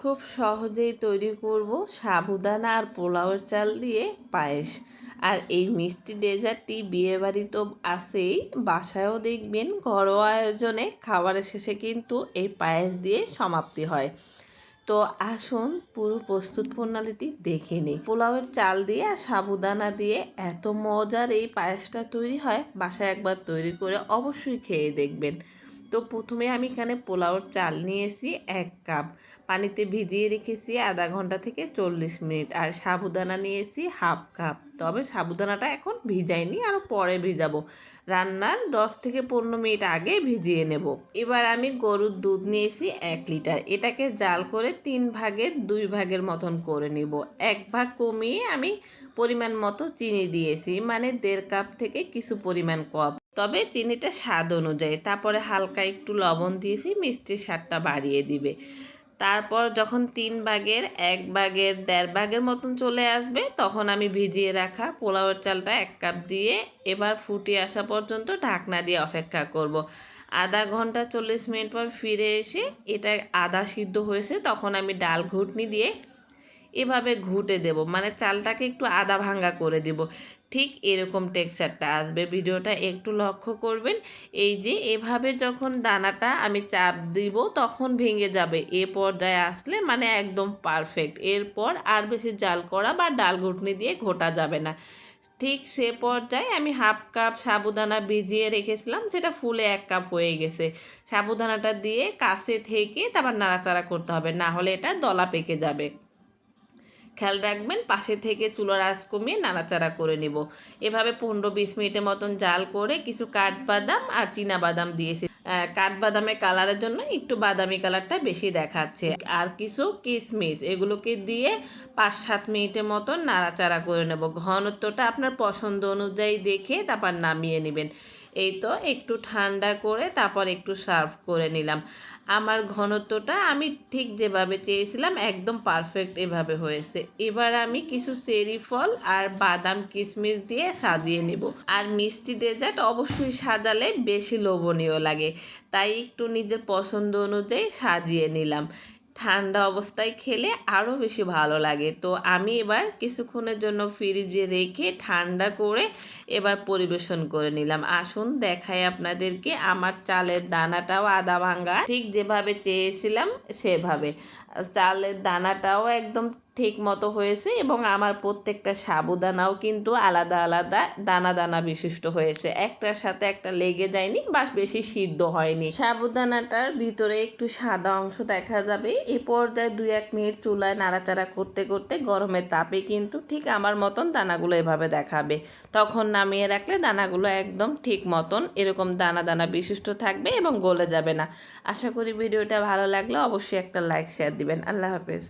খুব সহজেই তৈরি করব সাবুদানা আর পোলাওয়ের চাল দিয়ে পায়েস। আর এই মিষ্টি ডেজার্টটি বিয়েবাড়ি তো আছেই, বাসায়ও দেখবেন ঘরোয়া আয়োজনে খাবারের শেষে কিন্তু এই পায়েস দিয়ে সমাপ্তি হয়। তো আসুন পুরো প্রস্তুত প্রণালীটি দেখে নিই। পোলাওয়ের চাল দিয়ে আর সাবুদানা দিয়ে এত মজার এই পায়েসটা তৈরি হয়, বাসায় একবার তৈরি করে অবশ্যই খেয়ে দেখবেন। তো প্রথমে আমি এখানে পোলাওর চাল নিয়েছি 1 কাপ, পানিতে ভিজিয়ে রেখেছি আধা ঘন্টা থেকে 40 মিনিট। আর সাবুদানা নিয়েছি 1/2 কাপ, তবে সাবুদানাটা এখন ভিজাইনি, আরও পরে ভিজাবো। রান্নার 10 থেকে 15 মিনিট আগে ভিজিয়ে নেব। এবার আমি গরুর দুধ নিয়েছি 1 লিটার, এটাকে জাল করে 3 ভাগের 2 ভাগের মতন করে নিব। 1 ভাগ কমিয়ে আমি পরিমাণ মতো চিনি দিয়েছি, মানে 1.5 কাপ থেকে কিছু পরিমাণ কম, তবে চিনিটা স্বাদ অনুযায়ী। তারপরে হালকা একটু লবণ দিয়েছি, মিষ্টির স্বাদটা বাড়িয়ে দিবে। তারপর যখন 3 ভাগের 1 ভাগের 1.5 ভাগের মতন চলে আসবে, তখন আমি ভিজিয়ে রাখা পোলাওয়ের চালটা 1 কাপ দিয়ে এবার ফুটিয়ে আসা পর্যন্ত ঢাকনা দিয়ে অপেক্ষা করব। আধা ঘন্টা 40 মিনিট পর ফিরে এসে এটা আধা সিদ্ধ হয়েছে, তখন আমি ডাল ঘুটনি দিয়ে এভাবে ঘুটে দেব, মানে চালটাকে একটু আধা ভাঙ্গা করে দেব। ঠিক এরকম টেক্সচারটা আসবে, ভিডিওটা একটু লক্ষ্য করবেন। এই যে এভাবে যখন দানাটা আমি চাপ দিব তখন ভেঙে যাবে, এ পর্যায়ে আসলে মানে একদম পারফেক্ট। এরপর আর বেশি জাল করা বা ডাল ঘুটনি দিয়ে ঘোটা যাবে না। ঠিক সে পর্যায়ে আমি 1/2 কাপ সাবুদানা ভিজিয়ে রেখেছিলাম, সেটা ফুলে 1 কাপ হয়ে গেছে। সাবুদানাটা দিয়ে কাছে থেকে তারপর নাড়াচাড়া করতে হবে, না হলে এটা দলা পেকে যাবে। খেয়াল রাখবেন পাশে থেকে চুলার আঁচ কমিয়ে নাড়াচাড়া করে নিব। এভাবে 15-20 মিনিটের মতন জাল করে কিছু কাঠবাদাম আর চীনাবাদাম দিয়েছি। কাঠবাদামের কালারের জন্য একটু বাদামি কালারটা বেশি দেখাচ্ছে। আর কিছু কিশমিশ, এগুলোকে দিয়ে 5-7 মিনিটের মতন নাড়াচাড়া করে নেব। ঘনত্বটা আপনার পছন্দ অনুযায়ী দেখে তারপর নামিয়ে নেবেন। এই তো একটু ঠান্ডা করে তারপর একটু সার্ভ করে নিলাম। আমার ঘনত্বটা আমি ঠিক যেভাবে চেয়েছিলাম একদম পারফেক্ট এভাবে হয়েছে। এবার আমি কিছু চেরি ফল আর বাদাম কিশমিশ দিয়ে সাজিয়ে নেব। আর মিষ্টি ডেজার্ট অবশ্যই সাজালে বেশি লোভনীয় লাগে, তাই একটু নিজের পছন্দ অনুযায়ী সাজিয়ে নিলাম। ঠান্ডা অবস্থায় খেলে আরও বেশি ভালো লাগে। তো আমি এবার কিছুক্ষণের জন্য ফ্রিজে রেখে ঠান্ডা করে এবার পরিবেশন করে নিলাম। আসুন দেখাই আপনাদেরকে, আমার চালের দানাটাও আধা ভাঙ্গা, ঠিক যেভাবে চেয়েছিলাম সেভাবে। চালের দানাটাও একদম ঠিক মতো হয়েছে এবং আমার প্রত্যেকটা সাবুদানাও কিন্তু আলাদা আলাদা দানা দানা বিশিষ্ট হয়েছে, একটার সাথে একটা লেগে যায়নি বা বেশি সিদ্ধ হয়নি। সাবুদানাটার ভিতরে একটু সাদা অংশ দেখা যাবে। এ পর্যায়ে 2-1 মিনিট চুলায় নাড়াচাড়া করতে করতে গরমের তাপে কিন্তু ঠিক আমার মতন দানাগুলো এভাবে দেখাবে। তখন নামিয়ে রাখলে দানাগুলো একদম ঠিক মতন এরকম দানা দানা বিশিষ্ট থাকবে এবং গলে যাবে না। আশা করি ভিডিওটা ভালো লাগলে অবশ্যই একটা লাইক শেয়ার দিবেন। আল্লাহ হাফেজ।